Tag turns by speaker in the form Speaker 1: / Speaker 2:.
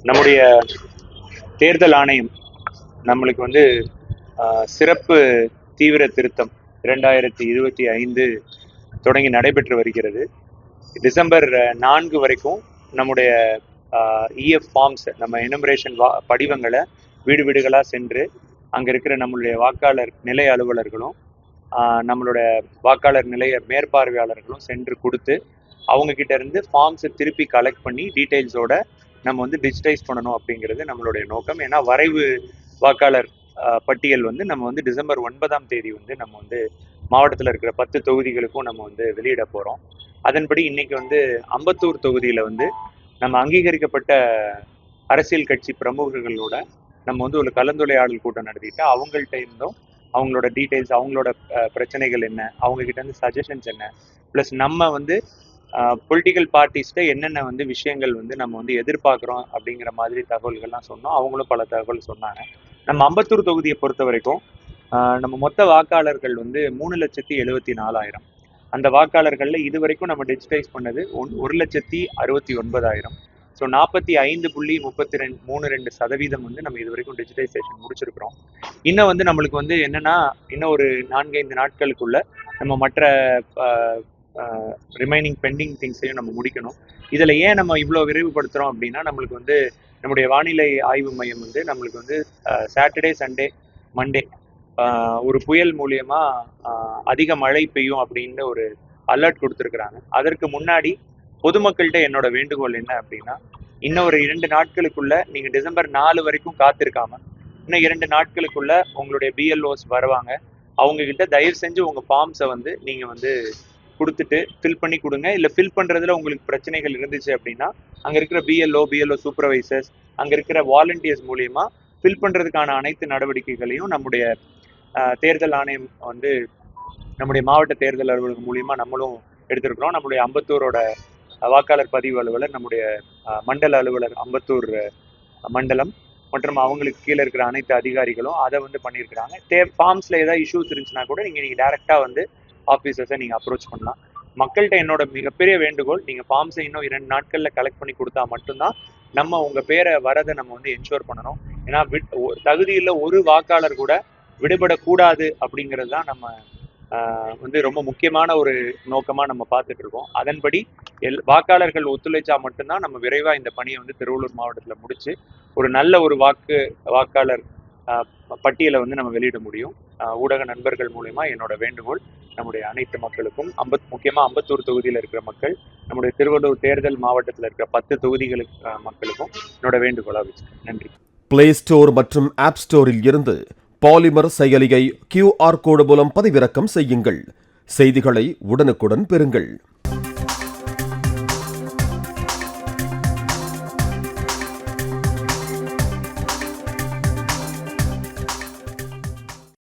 Speaker 1: நம்முடைய தேர்தல் ஆணையம் நம்மளுக்கு வந்து சிறப்பு தீவிர திருத்தம் 2025 தொடங்கி நடைபெற்று வருகிறது. டிசம்பர் 4 வரைக்கும் நம்முடைய இஎஃப் ஃபார்ம்ஸ், நம்ம எனுமரேஷன் படிவங்களை வீடு வீடுகளாக சென்று அங்கே இருக்கிற நம்மளுடைய வாக்காளர் நிலைய அலுவலர்களும் நம்மளோட வாக்காளர் நிலைய மேற்பார்வையாளர்களும் சென்று கொடுத்து அவங்க கிட்ட இருந்து ஃபார்ம்ஸை திருப்பி கலெக்ட் பண்ணி டீட்டெயில்ஸோட நம்ம வந்து டிஜிட்டைஸ் பண்ணணும் அப்படிங்கிறது நம்மளுடைய நோக்கம். ஏன்னா வரைவு வாக்காளர் பட்டியல் வந்து நம்ம வந்து டிசம்பர் 9 வந்து நம்ம வந்து மாவட்டத்தில் இருக்கிற 10 தொகுதிகளுக்கும் நம்ம வந்து வெளியிட போகிறோம். அதன்படி இன்னைக்கு வந்து அம்பத்தூர் தொகுதியில் வந்து நம்ம அங்கீகரிக்கப்பட்ட அரசியல் கட்சி பிரமுகர்களோட நம்ம வந்து ஒரு கலந்துரையாடல் கூட்டம் நடத்திட்டு அவங்கள்ட்ட இருந்தும் அவங்களோட டீட்டெயில்ஸ், அவங்களோட பிரச்சனைகள் என்ன, அவங்க கிட்ட இருந்து சஜஷன்ஸ் என்ன, ப்ளஸ் நம்ம வந்து பொலிட்டிக்கல் பார்ட்டிஸ்ட என்னென்ன வந்து விஷயங்கள் வந்து நம்ம வந்து எதிர்பார்க்குறோம் அப்படிங்கிற மாதிரி தகவல்கள்லாம் சொன்னோம். அவங்களும் பல தகவல் சொன்னாங்க. நம்ம அம்பத்தூர் தொகுதியை பொறுத்த வரைக்கும் நம்ம மொத்த வாக்காளர்கள் வந்து 3,74,000. அந்த வாக்காளர்களில் இது வரைக்கும் நம்ம டிஜிட்டைஸ் பண்ணது 1,69,000. ஸோ 45.32% வந்து நம்ம இது வரைக்கும் டிஜிட்டைசேஷன் முடிச்சிருக்கிறோம். இன்னும் வந்து நம்மளுக்கு வந்து என்னன்னா, இன்னும் ஒரு 4-5 நாட்களுக்குள்ள நம்ம மற்ற ரிமைனிங் பெண்டிங் திங்ஸையும் நம்ம முடிக்கணும். இதில் ஏன் நம்ம இவ்வளோ விரைவுபடுத்துகிறோம் அப்படின்னா, நம்மளுக்கு வந்து நம்முடைய வானிலை ஆய்வு மையம் வந்து நம்மளுக்கு வந்து சாட்டர்டே, சண்டே, மண்டே ஒரு புயல் மூலியமா அதிக மழை பெய்யும் அப்படின்னு ஒரு அலர்ட் கொடுத்துருக்குறாங்க. அதற்கு முன்னாடி பொதுமக்கள்கிட்ட என்னோட வேண்டுகோள் என்ன அப்படின்னா, இன்னும் ஒரு 2 நாட்களுக்குள்ள நீங்கள் டிசம்பர் 4 வரைக்கும் காத்திருக்காம இன்னும் 2 நாட்களுக்குள்ள உங்களுடைய பிஎல்ஓஸ் வருவாங்க. அவங்க கிட்ட தயவு செஞ்சு உங்க ஃபார்ம்ஸை வந்து நீங்க வந்து கொடுத்துட்டு ஃபில் பண்ணி கொடுங்க. இல்லை ஃபில் பண்றதுல உங்களுக்கு பிரச்சனைகள் இருந்துச்சு அப்படின்னா அங்க இருக்கிற பிஎல்ஓ சூப்பர்வைசர்ஸ், அங்க இருக்கிற வாலண்டியர்ஸ் மூலியமா ஃபில் பண்றதுக்கான அனைத்து நடவடிக்கைகளையும் நம்முடைய தேர்தல் ஆணையம் வந்து நம்முடைய மாவட்ட தேர்தல் அலுவலகம் மூலியமா நம்மளும் எடுத்திருக்கிறோம். நம்முடைய அம்பத்தூரோட வாக்காளர் பதிவு அலுவலர், நம்முடைய மண்டல அலுவலர் அம்பத்தூர் மண்டலம் மற்றும் அவங்களுக்கு கீழே இருக்கிற அனைத்து அதிகாரிகளும் அதை வந்து பண்ணியிருக்கிறாங்க. ஃபார்ம்ஸ்ல ஏதாவது இஷ்யூஸ் இருந்துச்சுன்னா கூட நீங்க டைரக்டா வந்து ஆஃபீஸர்ஸை நீங்க அப்ரோச் பண்ணலாம். மக்கள்கிட்ட என்னோட மிகப்பெரிய வேண்டுகோள், நீங்க ஃபார்ம்ஸை இன்னும் 2 நாட்கள்ல கலெக்ட் பண்ணி கொடுத்தா மட்டும்தான் நம்ம உங்க பேரை வரதை நம்ம வந்து என்ஷூர் பண்ணணும். ஏன்னா தகுதியில் ஒரு வாக்காளர் கூட விடுபடக்கூடாது அப்படிங்கிறது தான் நம்ம வந்து ரொம்ப முக்கியமான ஒரு நோக்கமா நம்ம பார்த்துட்டு இருக்கோம். அதன்படி வாக்காளர்கள் ஒத்துழைச்சா மட்டும்தான் நம்ம விரைவா இந்த பணியை வந்து திருவள்ளூர் மாவட்டத்துல முடிச்சு ஒரு நல்ல ஒரு வாக்காளர் பட்டியலை வந்து நம்ம வெளியிட முடியும். ஊடக நண்பர்கள் மூலமா என்னோட வேண்டுகோள் நம்முடைய அனைத்து மக்களுக்கும், முக்கியமா அம்பத்தூர் தொகுதியில் இருக்கிற மக்கள், நம்முடைய திருவள்ளூர் தேர்தல் மாவட்டத்தில் இருக்கிற 10 தொகுதிகளுக்கு மக்களுக்கும் என்னோட வேண்டுகோளா வச்சுக்கேன். நன்றி.
Speaker 2: பிளே ஸ்டோர் மற்றும் ஆப் ஸ்டோரில் இருந்து பாலிமர் செயலியை QR கோடு மூலம் பதிவிறக்கம் செய்யுங்கள். செய்திகளை உடனுக்குடன் பெறுங்கள்.